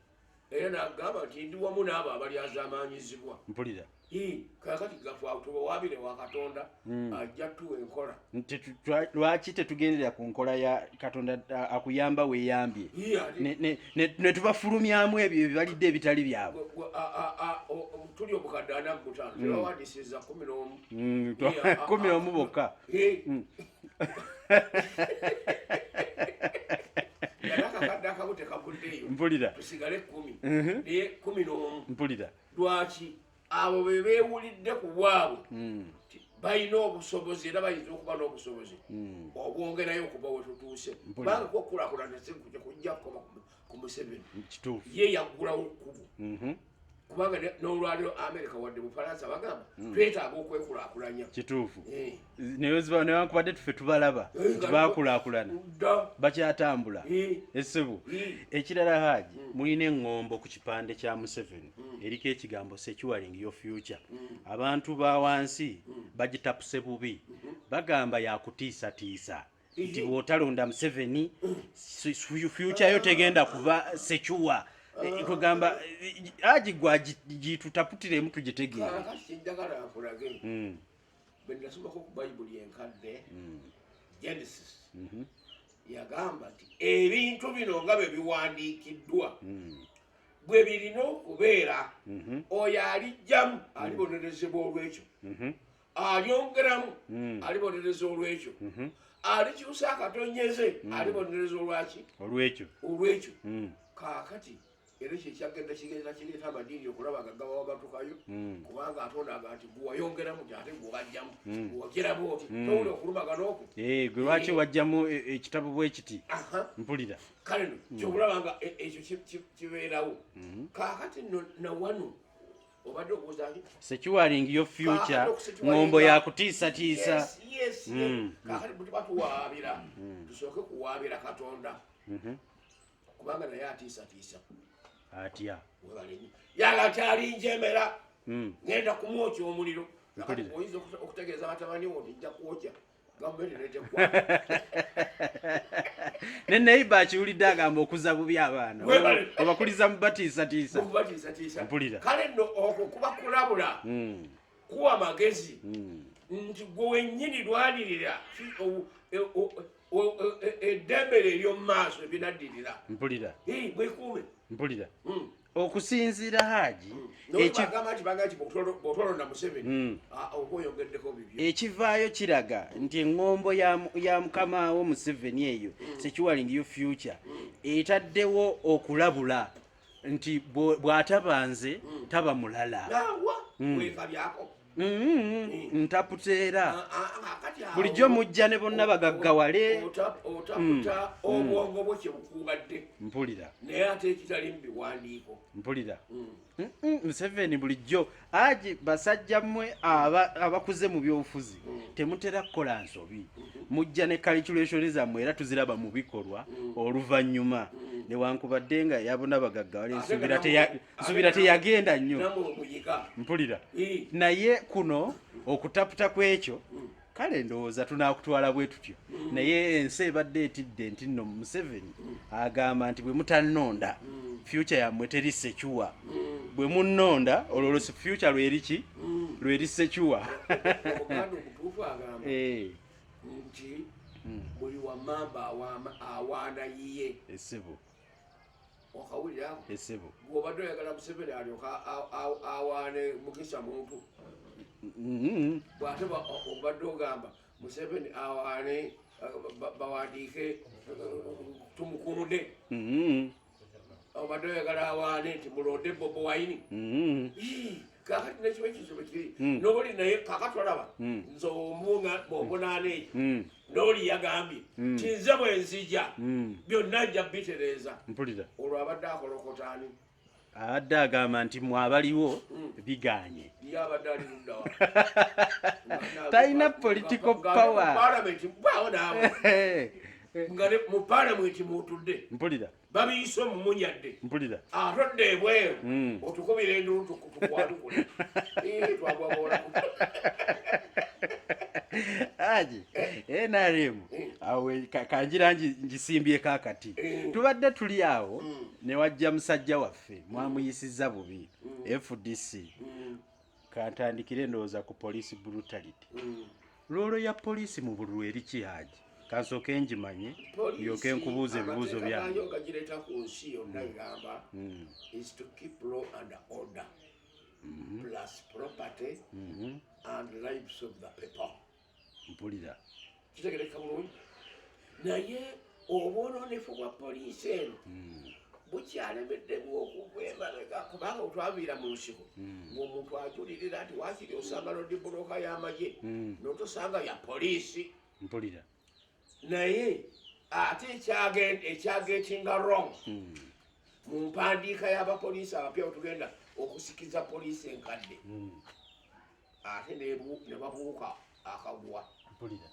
era n'agamba nti ndi wamu n'abo abalyazaamaanyizibwa mpulira kakati gafe tubawaabire wa Katonda ajja tuwa enkola. Lwaki tetugendera ku nkola ya Katonda akuyamba weeyambye ne tubafulumyamu ebyo ebibalidde ebitali byabwe tuli omukadde 45 tebawandiisiza 11 bokka akakadde akamu tekavuddeyo mpulira tusigale 10 naye 11 mpulira lwaki abo be beewulidde ku bwabwe balina obusobozi era bayinza okuba n'obusobozi obwongerayo okuba we tutuuse kubanga kwokulaakulana kujja kukoma ku Museveni ye yaggulawo ekkubo kubanga n'olwaliro Amerika wadde Bufalansa bagamba twetaaga okwekulaakulanya kituufu newankubadde tuffe tubalaba nti baakulaakulana bakyatambula essebo. Ekirala Haji mulina eŋŋombo ku kipande kya Museveni eriko ekigambo securing your future. Abantu ba wansi bagitapuse bubi bagamba yakutiisatiisa nti bw'otalonda Museveni future yo tegenda kuba secure. Kugamba Haji gwa gitutaputiremu tugitegeere kijjagala akulage bwe nasomako ku Bayibuli enkadde Genesis yagamba nti ebintu bino nga bwe biwandiikiddwa bwe birina okubeera oyo alijjamu alibonerezebwa olw'ekyo alyongeramu alibonereza olw'ekyo alikyusa akatonyeze alibonereza olw'ekyo kaakati era ekyo ekyagenda kireeta amadiini okulaba gaggabawo gatukayo kubanga atondaga nti gwewayongeramu ate gwewajjamu gwewageramu oti towuli okulumagana okwo gwe lwaki wajjamu ekitabo bwe kiti mpulira kale no kyokulaba nga ekyo kibeerawo kaakati nawano obadde okubuuza nti securing your future ŋŋombo yakutiisatiisa kaakati bwe tuwaabira tusooke kuwaabira Katonda kubanga naye atiisatiisa atya yala kyalinjemera ngenda kumwokya omuliro oyinza okutegeeza batabani wo nijja kwokya gavumenti netekwata ne neiba akiwulidde agamba okuza bubi abaana obakuliza mu batiisatiisa mpulira kale nno okwo kuba kulabula kuwa amagezi nti gwe wennyini lwanirira eddembere ery'omu maaso ebinaddirira mpulira mwekuume mpulira okusinziira Haji ekivaayo kiraga nti eŋŋombo ya mukama wo Museveni eyo securing your future etaddewo okulabula nti bw'atabanze taba mulala ntaputeera bulijjo mujja ne bonna bagaggawale otaputa obwongo bwe kyebukuubadde mpulira naye ate ekitali mu biwandiiko mpulira Museveni bulijjo Haji basajja mmwe abakuze mu byobufuzi temutera kukola nsobi mujja ne calculation zammwe era tuziraba mu bikolwa oluvannyuma newankubadde nga yabona bagaggawale nsubira teyagenda nnyo mpulira naye kuno okutaputa kwekyo kale ndowooza tunaakutwala bwe tutyo naye ensi ebadde etidde nti nno Museveni agamba nti bwe mutannonda future yammwe teri secure bwe munnonda olwo future lweriki lweri secure nti buli wamamba awaana yiye essebo okawulira essebo bw'obadde oyagala Museveni alyoka awaane mukisa muntu bw'ate obadde ogamba Museveni awaane bawandiike tumukunde obadde oyagala awaane nti mulonde Bobi Wine kakati nekiba ekizibu kiri nobuli naye kakati olaba nze omunga bwobunaana eyo n'oli yagambye ti nze bwe nzija byonna nja bitereeza mpulira olwo abadde akolokotaani abadde agamba nti mwabaliwo biganye yabadde ali ludda wa talina political power parliament bwawo naawe nga mu parliament mutudde mpulira babiyise omumunyadde mpulira atodde ebweru otukubira endulu tukwatukule twagwagola aji NRM awe kanjira ngisimbyeko akati tubadde tuli awo ne wajja musajja waffe mwamuyisizza bubi FDC kantandikire ndowooza ku police brutality loolo ya poliisi mu bululu eri ki Haji kansooke njimanye ndyoke nkubuuza ebibuuzo byange gagireeta ku nsi yonna egamba is to keep law and order plus property and lives of the people. mpulira kitegereka bulungi naye obwononefu bwa poliisi eno bukyalemeddemu okugwemabega kubanga otwaviira mu nsiko ng'omuntu ajulirira nti waakiri osanga lodi buloka y'amagye n'otosanga ya poliisi mpulira naye ate ekyagetinga wrong mu mpandiika y'abapoliisi abapya otugenda okusikiza poliisi enkadde ate ne babuuka akagwa mpulira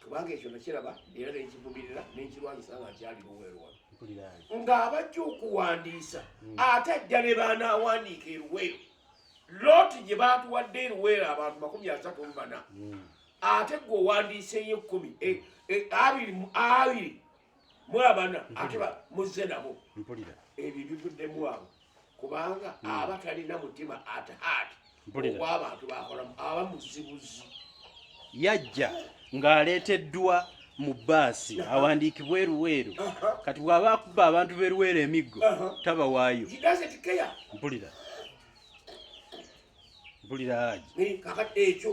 kubanga ekyo nakiraba era nenkivubirira nenkirwanyisa nga nkyali luweerwa mpulira ng'abajja okuwandiisa ate ajja ne baanaawandiika eruweero looti gye baatuwadde eruweero abantu 34 ate gwe owandiiseyo 24 ate muzze nabo mpulira ebyo bivuddemu abo kubanga aba talina mutima at heart ogw'abantu bakolamu aba muzibuzi yajja ng'aleeteddwa mu bbaasi awandiikibwa eruweero kati bw'aba akuba abantu b'eruweero emiggo tabawaayo mpulira Haji kakati ekyo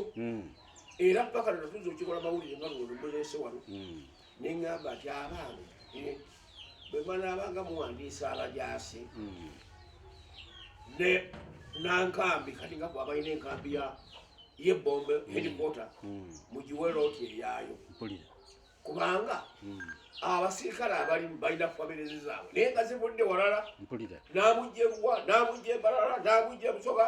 era paka natuza okikola mawulire nga lwolumulese wano neŋŋamba nti abaana bwe banaabanga muwandiisa abajaasi ne nankambi kati nga bwabalina enkambi y'ebbombe headquarter mugiwe looti eyaayo kubanga abasirikale abalimu balina famire zaabwe naye nga zivudde walala namujja eruwa namujja embalala namujja ebusoga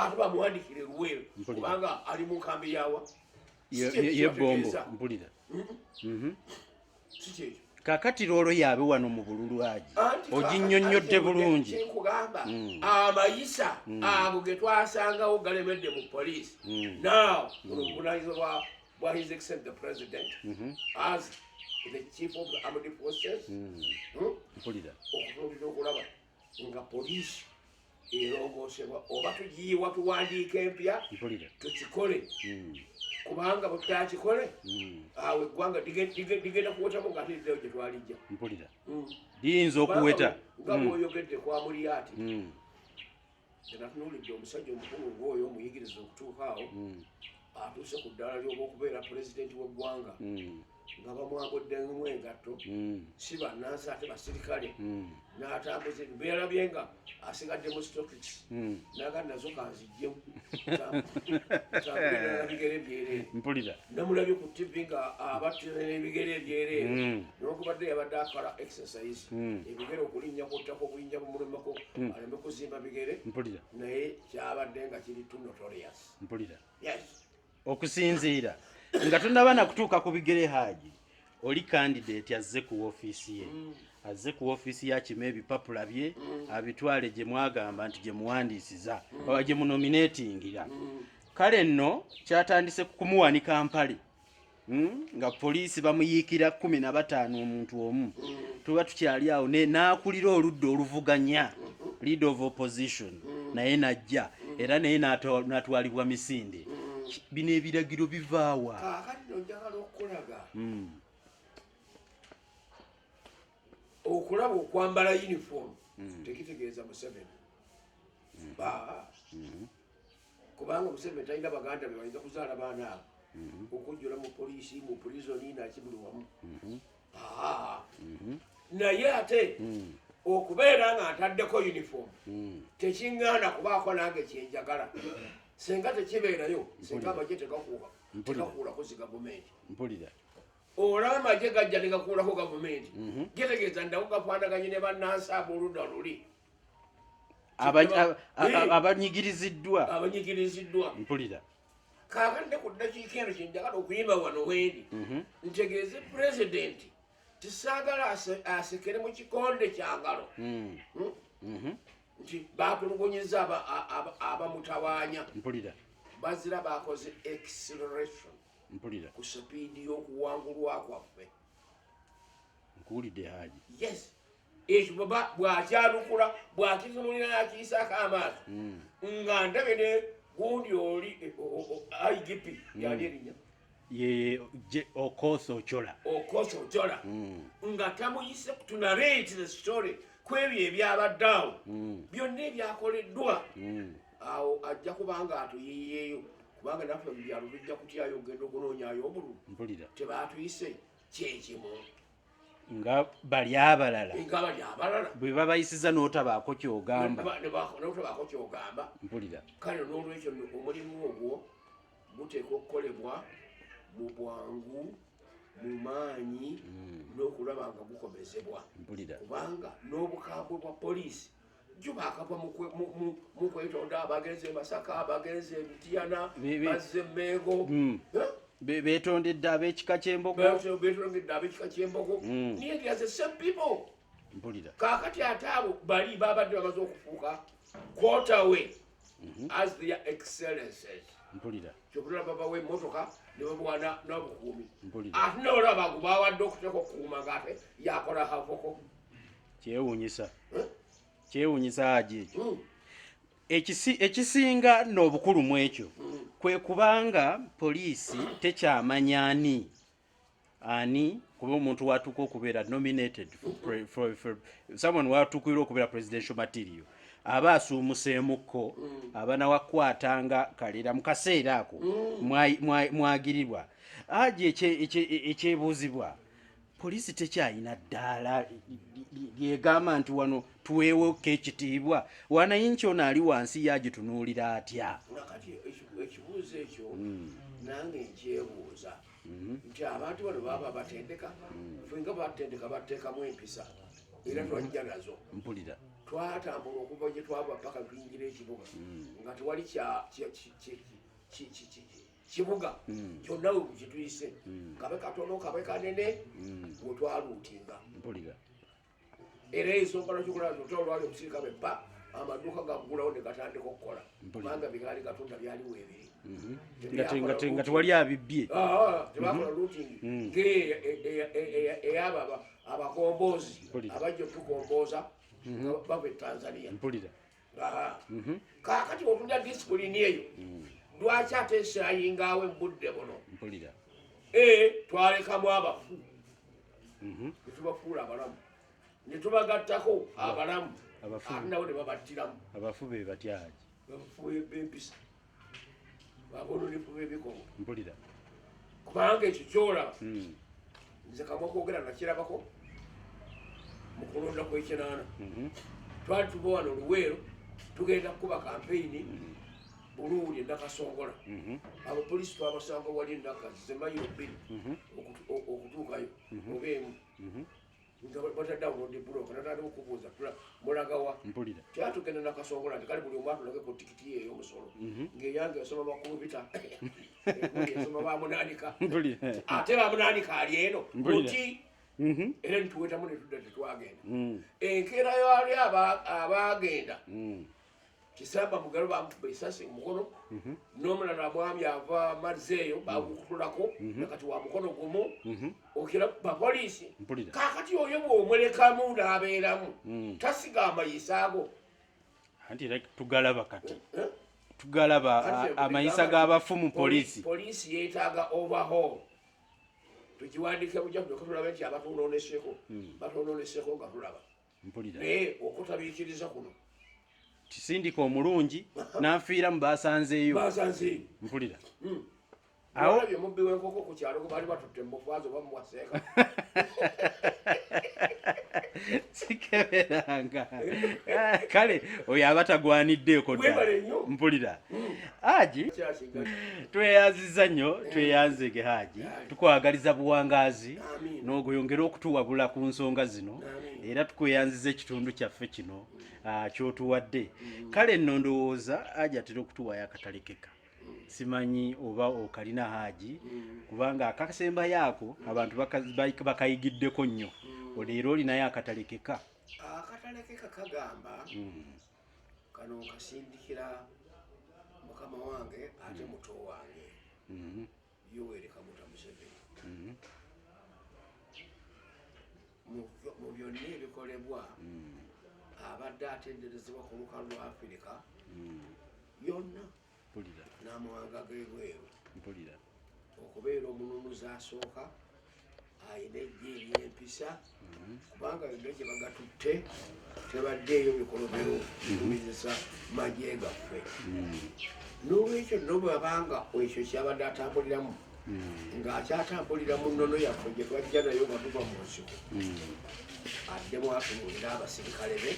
ate bamuwandikire eruweero kubanga ali mu nkambi yawa yebbombo mpulira sikyekyo kakati loolo yaabe wano mu bululu Haji oginnyonnyodde bulungi kyenkugamba amayisa ago ge twasangawo galemedde mu poliisi now obuvunanyizibwa bwa his excellent the president as the chief of the armed forces okutuulira okulaba nga poliisi erongoosebwa oba tugiyiwa tuwandiika empya tukikole kubanga bwe tutakikole awo eggwanga ligenda kuwotamu nga ateleddeyo gye twalijja liyinza okuweta nga bw'oyogedde kwa Muliati natunuulidde omusajja omukulu ng'oyo omuyigiriza okutuuka awo atuuse ku ddaala ly'obaokubeera pulezidenti w'eggwanga nga bamwagweddemu engatto si bannansi ate basirikale n'atambuza beerabye nga asigadde mu stokis naga nazo kanzijjemu bigere ebyereere namulabye ku tv nga abattira n'ebigere ebyereere nokubadde yabadde akola exercise ebigere okulinnya kuttako obuyinja bumulemako aleme kuzimba bigere naye kyabadde nga kiri too notorious okusinziira nga tonnaba nakutuuka ku bigere Haji oli candidate azze ku woofiisi ye azze ku woofiisi yakima ebipapula bye abitwale gye mwagamba nti gye muwandiisiza oba gye munominatingira kale nno kyatandise kumuwanika mpale nga poliisi bamuyiikira 15 omuntu omu tuba tukyali awo n'akulira oludda oluvuganya leader of opposition naye najja era naye n'atwalibwa misinde bino ebiragiro bivaawa kakati nojagala okukulaga okulaba okwambala uniform tekitegeeza Museveni kubanga Museveni talina baganda be bayinza kuzaala baana abo okujjula mu poliisi mu prisoni nakibuli wamu naye ate okubeera nga ntaddeko uniform tekiŋŋaana kubaako nange kyenjagala senga tekibeerayo senga amagye tegakuulako zi gavumenti olaba amagye gajja negakuulako gavumenti gitegeeza ndawo gafaanaganye ne bannansi ab'oludda luli abanyigiriziddwa mpulira kaakande ku ddakiika eno kyenjagala okuyimba wano wendi ntegeeze pulezidenti tisaagala asekere mu kikonde kyangalo nti batulugunyiza abamutawaanya mpulira bazira bakoze acceleration mpulira ku sipiidi y'okuwangulwa kwaffe nkuwulidde Haji yes ekyo baba bw'akyalukula bw'akitunulira n'akiyisaako amaaso nga ndabe ne gundi oli IGP yali erinnya ye Okoth Ochola nga tamuyise tunarate the story kwebyo ebyabaddeawo byonna ebyakoleddwa awo ajja kubanga atuyiyeeyo kubanga naffe mu byalo bijja kutyayo ogenda okunoonyayo obululu mpulira tebaatuyise kyekimu nga bali abalala bwe babayisiza n'otabaako kyogamba mpulira kale n'olwekyo omulimu ogwo guteeka okukolebwa mu bwangu mu maanyi n'okulaba nga gukomezebwa kubanga n'obukambwe bwa poliisi jjo baakava mu kwetonda abagenze Masaka abagenze Mityana bazze Mmengo betondedde ab'ekika ky'Embogo niye they are the same people mpulira kaakati ate abo bali babadde bamaze okufuuka quarterway as their excellences mpulira kyokutula babawa emmotoka ne bamuwana n'obukuumi ate n'olaba ago bawadde okuteeka okukuuma ng'ate yakola havoko kyewuunyisa Haji ekyo ekisinga n'obukulu mu ekyo kwe kubanga poliisi tekyamanya ani kuba omuntu watuuka okubeera nominated for someone watuukirwa okubeera presidential material aba asuumuseemukko abanawakwatanga kalera mu kaseera ako mwagirirwa Haji ekyebuuzibwa poliisi tekyayina ddaala lyegamba nti wano tuweeweko ekitiibwa wanayinki ono ali wansi yagitunuulira atya ekibuuzo ekyo nange nkyebuuza nti abantu bano baba batendeka fenga batendeka bateekamu empisa era twajja nazo mpulira twatambula okuva gye twava paka tuyingira ekibuga nga tewali kibuga kyonna we kituyise kabe katono kabe kanene we twaluutinga mpulira era ensonga lwakikulaba tolwali okusirika beppa amaduuka gagulawo ne gatandika okukola kubanga bigaali gatunda byaliwo ebiri nga tewali abibbye tebakola looting ng'eyaba abakomboozi abajja okutukombooza bava e Tanzania mpulira kaakati otunda disipulini eyo lwaki ate esayingaawo embudde buno mpulira twalekamu abafu netubafuula abalamu netubagattako abalamu ate nabo ne babattiramu abafu be batyaji bafu b'empisa babononefu b'ebikomo mpulira kubanga ekyo kyolaba nze kamwe okwogera nakirabako mu kulonda kw'ekinaana twali tuba wano Luweero tugenda kukuba kampeyini Buluuli Nakasongola abapoliisi twabasanga wali endaka zemayiro bbiri okutuukayo oba emu nga bataddawo nodde buloka natandika okubuuza mulagawa mpulira kyatugenda Nakasongola nti kale buli omu atulageko tikiti ye ey'omusolo ng'eyange esoma bakulu bita esoma bamunaanika ate bamunaanika ali eno muti era nituwetamu netudda tetwagenda enkeera yali abagenda kisamba mugalo bamukuba esasi mukono n'omulala mwami ava mazzeeyo bagukutulako nakati wa mukono gumu okira bapoliisi kaakati oyo bw'omulekamu n'abeeramu tasiga amayisa ago anti tugalaba kati tugalaba amayisa g'abafu mu poliisi yeetaaga overhaul tukiwandiike bujja kulyoka tulabe nti batononeseko nga tulaba naye okutabiikiriza kuno kisindika omulungi n'anfiira mu basanzeeyo mpulira awo mubbi w'enkoko ku kyalo bali batutte mubwazo bamuwaseeka sikeberanga kale oyo aba tagwaniddeeko ddala mpulira Haji tweyanziza nnyo tweyanzege Haji tukwagaliza buwangaazi n'ogoyongera okutuwabula ku nsonga zino era tukweyanziza ekitundu kyaffe kino kyotuwadde. Kale nno ndowooza Haji atera okutuwayo akatale keka. Simanyi oba okalina Haji, kubanga akasembayo ako abantu bakayigiddeko nnyo. Oleero olinayo akatale keka. Akatale keka kagamba kano kasindikira mukama wange ate muto wange Yoweri Kaguta Museveni. Mu byonna ebikolebwa abadde atenderezebwa ku lukalu lwa Afirika yonna n'amawanga g'ebweru okubeera omununuzi asooka ayina ejje ery'empisa kubanga yonna gye bagatutte tebaddeeyo bikolobero kubizisa magye gaffe. N'olwekyo nno bwabanga ekyo kyabadde atambuliramu ng'akyatambulira mu nnono yaffe gye twajja nayo nga tuva mu nsiko addemu atunuulira abasirikale be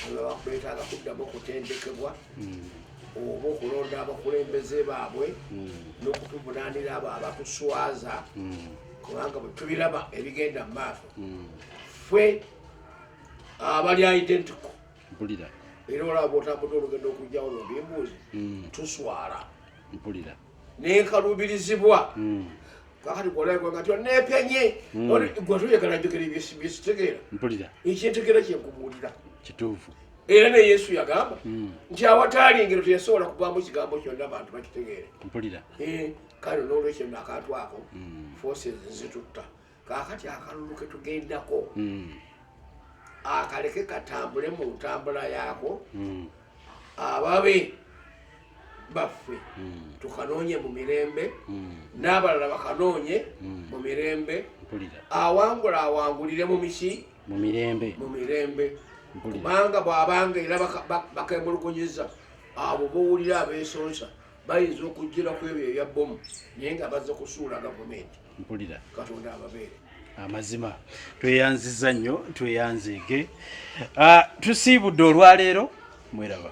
ababa kwetaaga kuddamu okutendekebwa oba okulonda abakulembeze baabwe n'okutuvunaanira abo abatuswaza kubanga bwe tubiraba ebigenda mu maaso ffe abali identical era olaba bw'otambudde olugendo okujjawo nobimbuuzi tuswala nenkaluubirizibwa kakati gwolagwenga ti oneepenye gwe tuyagala njogera byesitegeera ekyentegeera kyenkubuulira kituufu. Era ne Yesu yagamba nti awataali engero teyasobola kuvaamu ekigambo kyonna abantu bakitegeere. Kale n'olwekyo nno akantu ako forces nzitutta kaakati akalulu ke tugendako akaleke katambule mu ntambula yaako ababe baffe tukanoonye mu mirembe n'abalala bakanoonye mu mirembe awangula awangulire mu miki mu mirembe kubanga bw'abanga era bakemulugunyiza abo bowulira abeesonsa bayinza okujjira ku ebyo ebya bbomu naye nga bazze kusuula gavumenti Katonda ababeere. Amazima tweyanziza nnyo tweyanzeege tusiibudde olwaleero mweraba.